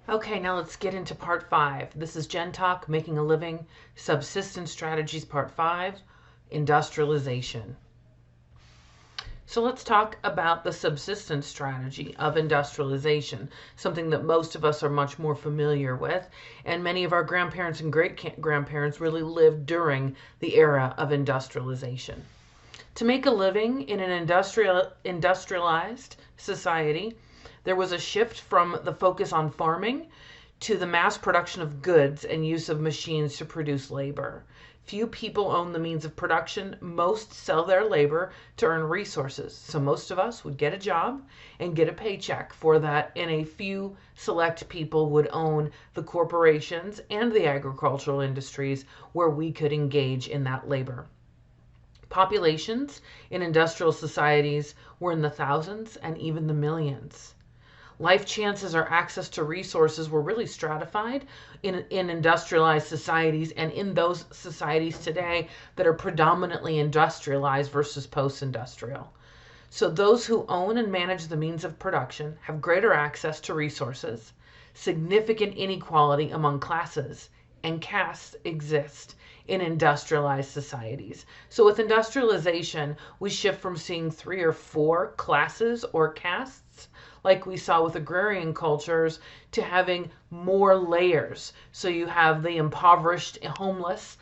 Okay, now let's get into part 5. This is Gen Talk, Making a Living, Subsistence Strategies, part 5, Industrialization. So let's talk about the subsistence strategy of industrialization, something that most of us are much more familiar with, and many of our grandparents and great-grandparents really lived during the era of industrialization. To make a living in an industrialized society, there was a shift from the focus on farming to the mass production of goods and use of machines to produce labor. Few people own the means of production. Most sell their labor to earn resources. So most of us would get a job and get a paycheck for that, and a few select people would own the corporations and the agricultural industries where we could engage in that labor. Populations in industrial societies were in the thousands and even the millions. Life chances or access to resources were really stratified in industrialized societies, and in those societies today that are predominantly industrialized versus post-industrial. So those who own and manage the means of production have greater access to resources. Significant inequality among classes and castes exist in industrialized societies. So with industrialization, we shift from seeing 3 or 4 classes or castes like we saw with agrarian cultures to having more layers. So you have the impoverished, homeless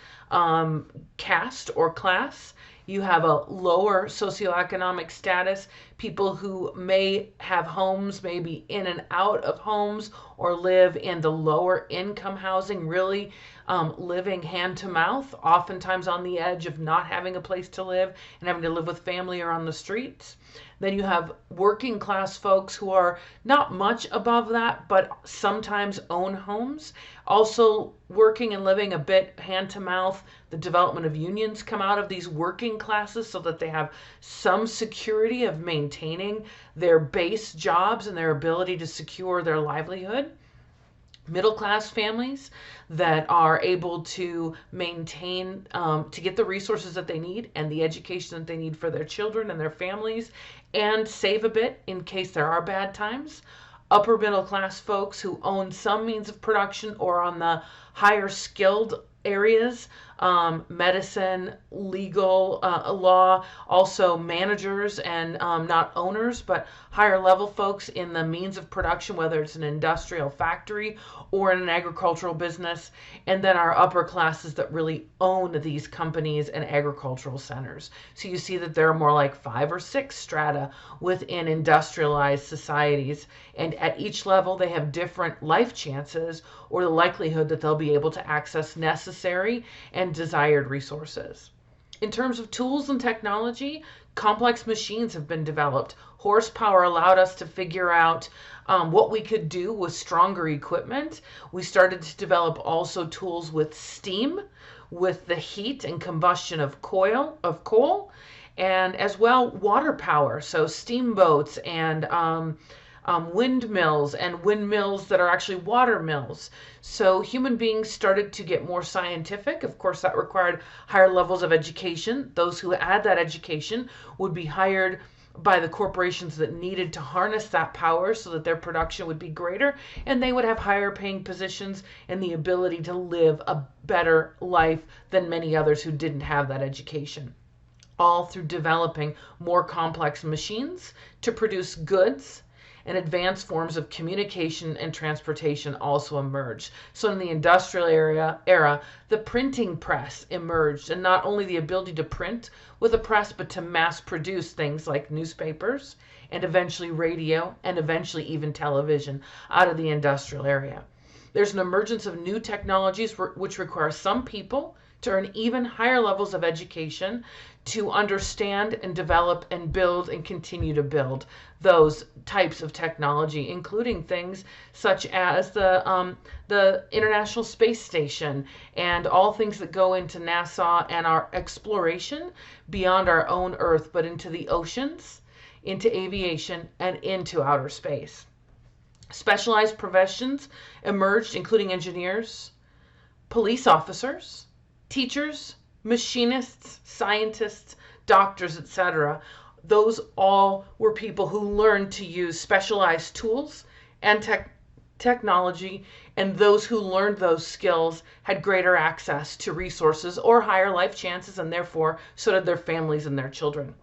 caste or class. You have a lower socioeconomic status, people who may have homes, maybe in and out of homes, or live in the lower income housing, really living hand to mouth, oftentimes on the edge of not having a place to live and having to live with family or on the streets. Then you have working class folks who are not much above that, but sometimes own homes, also working and living a bit hand to mouth. The development of unions come out of these working classes so that they have some security of maintaining their base jobs and their ability to secure their livelihood. Middle class families that are able to maintain, to get the resources that they need and the education that they need for their children and their families, and save a bit in case there are bad times. Upper middle class folks who own some means of production or on the higher skilled areas, medicine, legal, law, also managers and not owners, but higher level folks in the means of production, whether it's an industrial factory or in an agricultural business, and then our upper classes that really own these companies and agricultural centers. So you see that there are more like 5 or 6 strata within industrialized societies, and at each level they have different life chances or the likelihood that they'll be able to access necessary and desired resources. In terms of tools and technology, complex machines have been developed. Horsepower allowed us to figure out what we could do with stronger equipment. We started to develop also tools with steam, with the heat and combustion of coal, and as well water power, so steamboats and windmills, and windmills that are actually water mills. So human beings started to get more scientific. Of course, that required higher levels of education. Those who had that education would be hired by the corporations that needed to harness that power so that their production would be greater, and they would have higher paying positions and the ability to live a better life than many others who didn't have that education. All through developing more complex machines to produce goods, and advanced forms of communication and transportation also emerged. So in the industrial era, the printing press emerged, and not only the ability to print with a press, but to mass produce things like newspapers and eventually radio and eventually even television out of the industrial area. There's an emergence of new technologies which require some people to earn even higher levels of education to understand and develop and build and continue to build those types of technology, including things such as the International Space Station and all things that go into NASA and our exploration beyond our own Earth, but into the oceans, into aviation, and into outer space. Specialized professions emerged, including engineers, police officers, teachers, machinists, scientists, doctors, etc. Those all were people who learned to use specialized tools and technology, and those who learned those skills had greater access to resources or higher life chances, and therefore so did their families and their children.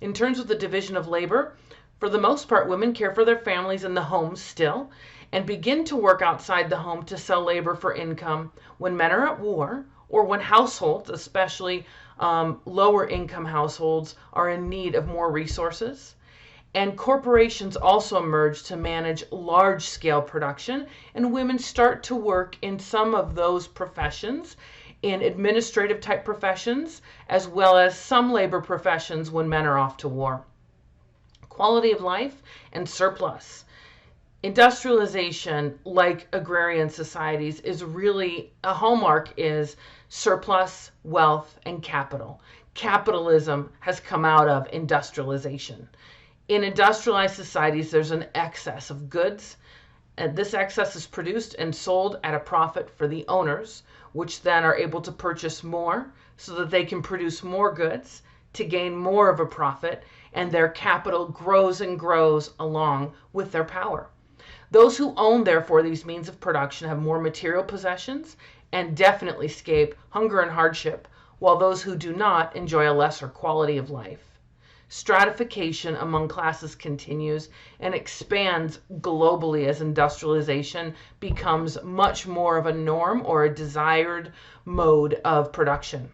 In terms of the division of labor, for the most part, women care for their families in the home still and begin to work outside the home to sell labor for income when men are at war or when households, especially lower income households, are in need of more resources. And corporations also emerge to manage large scale production, and women start to work in some of those professions, in administrative type professions, as well as some labor professions when men are off to war. Quality of life and surplus. Industrialization, like agrarian societies, is really a hallmark is surplus, wealth, and capital. Capitalism has come out of industrialization. In industrialized societies, there's an excess of goods, and this excess is produced and sold at a profit for the owners, which then are able to purchase more so that they can produce more goods to gain more of a profit, and their capital grows and grows along with their power. Those who own, therefore, these means of production have more material possessions and definitely escape hunger and hardship, while those who do not enjoy a lesser quality of life. Stratification among classes continues and expands globally as industrialization becomes much more of a norm or a desired mode of production.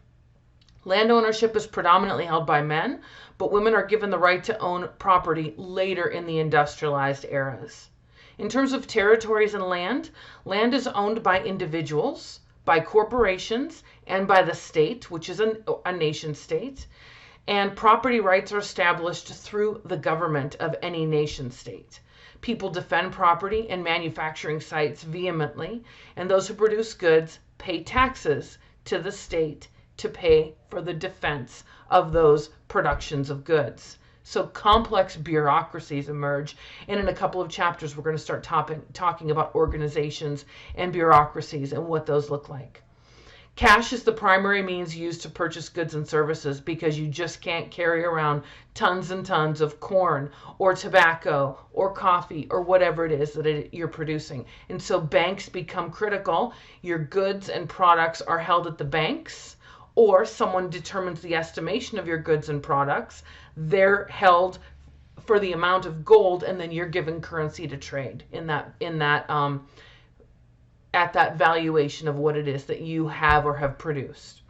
Land ownership is predominantly held by men, but women are given the right to own property later in the industrialized eras. In terms of territories and land, land is owned by individuals, by corporations, and by the state, which is a nation state. And property rights are established through the government of any nation state. People defend property and manufacturing sites vehemently, and those who produce goods pay taxes to the state to pay for the defense of those productions of goods. So complex bureaucracies emerge, and in a couple of chapters we're going to start talking about organizations and bureaucracies and what those look like. Cash is the primary means used to purchase goods and services because you just can't carry around tons and tons of corn or tobacco or coffee or whatever it is that you're producing. And so banks become critical. Your goods and products are held at the banks, or someone determines the estimation of your goods and products. They're held for the amount of gold, and then you're given currency to trade at that valuation of what it is that you have or have produced.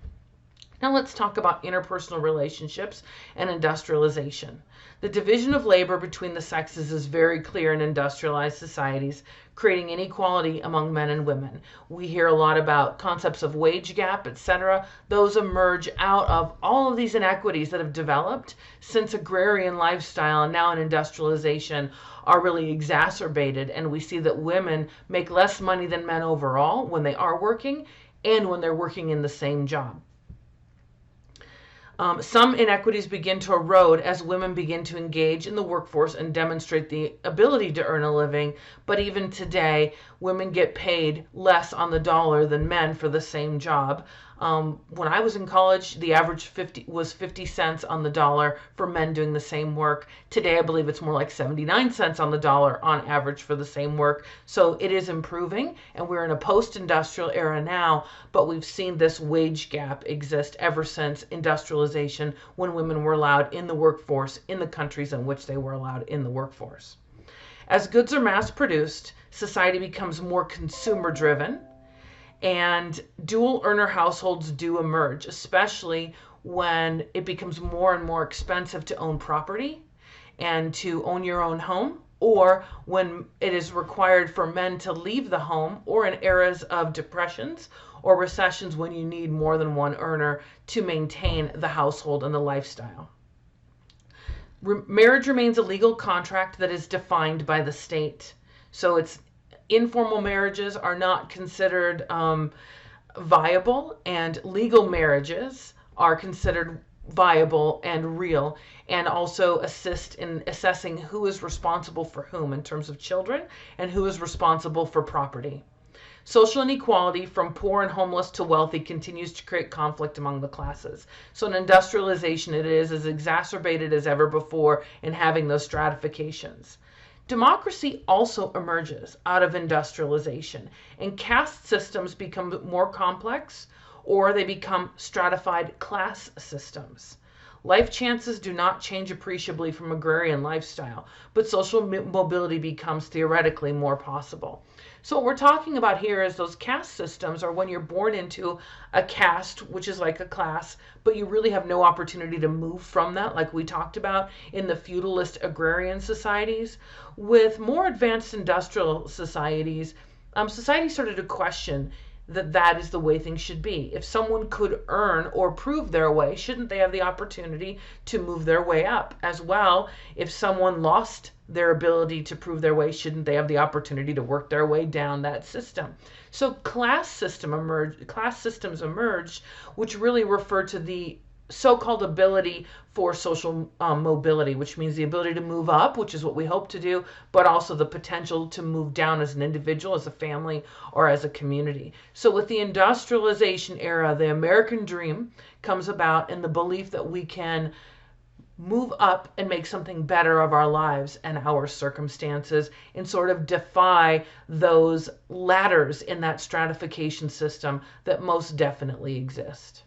Now let's talk about interpersonal relationships and industrialization. The division of labor between the sexes is very clear in industrialized societies, creating inequality among men and women. We hear a lot about concepts of wage gap, etc. Those emerge out of all of these inequities that have developed since agrarian lifestyle and now in industrialization are really exacerbated, and we see that women make less money than men overall when they are working and when they're working in the same job. Some inequities begin to erode as women begin to engage in the workforce and demonstrate the ability to earn a living, but even today, women get paid less on the dollar than men for the same job. When I was in college, the average was 50 cents on the dollar for men doing the same work. Today, I believe it's more like 79 cents on the dollar on average for the same work. So it is improving, and we're in a post-industrial era now, but we've seen this wage gap exist ever since industrialization, when women were allowed in the workforce in the countries in which they were allowed in the workforce. As goods are mass-produced, society becomes more consumer-driven, and dual earner households do emerge, especially when it becomes more and more expensive to own property and to own your own home, or when it is required for men to leave the home, or in eras of depressions or recessions when you need more than one earner to maintain the household and the lifestyle. Marriage remains a legal contract that is defined by the state. So it's informal marriages are not considered viable, and legal marriages are considered viable and real, and also assist in assessing who is responsible for whom in terms of children and who is responsible for property. Social inequality from poor and homeless to wealthy continues to create conflict among the classes. So in industrialization, it is as exacerbated as ever before in having those stratifications. Democracy also emerges out of industrialization, and caste systems become more complex, or they become stratified class systems. Life chances do not change appreciably from agrarian lifestyle, but social mobility becomes theoretically more possible. So what we're talking about here is those caste systems are when you're born into a caste, which is like a class, but you really have no opportunity to move from that, like we talked about in the feudalist agrarian societies. With more advanced industrial societies, society started to question that is the way things should be. If someone could earn or prove their way, shouldn't they have the opportunity to move their way up as well? If someone lost their ability to prove their way, shouldn't they have the opportunity to work their way down that system? So class systems emerged, which really refer to the so-called ability for social mobility, which means the ability to move up, which is what we hope to do, but also the potential to move down as an individual, as a family, or as a community. So with the industrialization era, the American dream comes about in the belief that we can move up and make something better of our lives and our circumstances, and sort of defy those ladders in that stratification system that most definitely exist.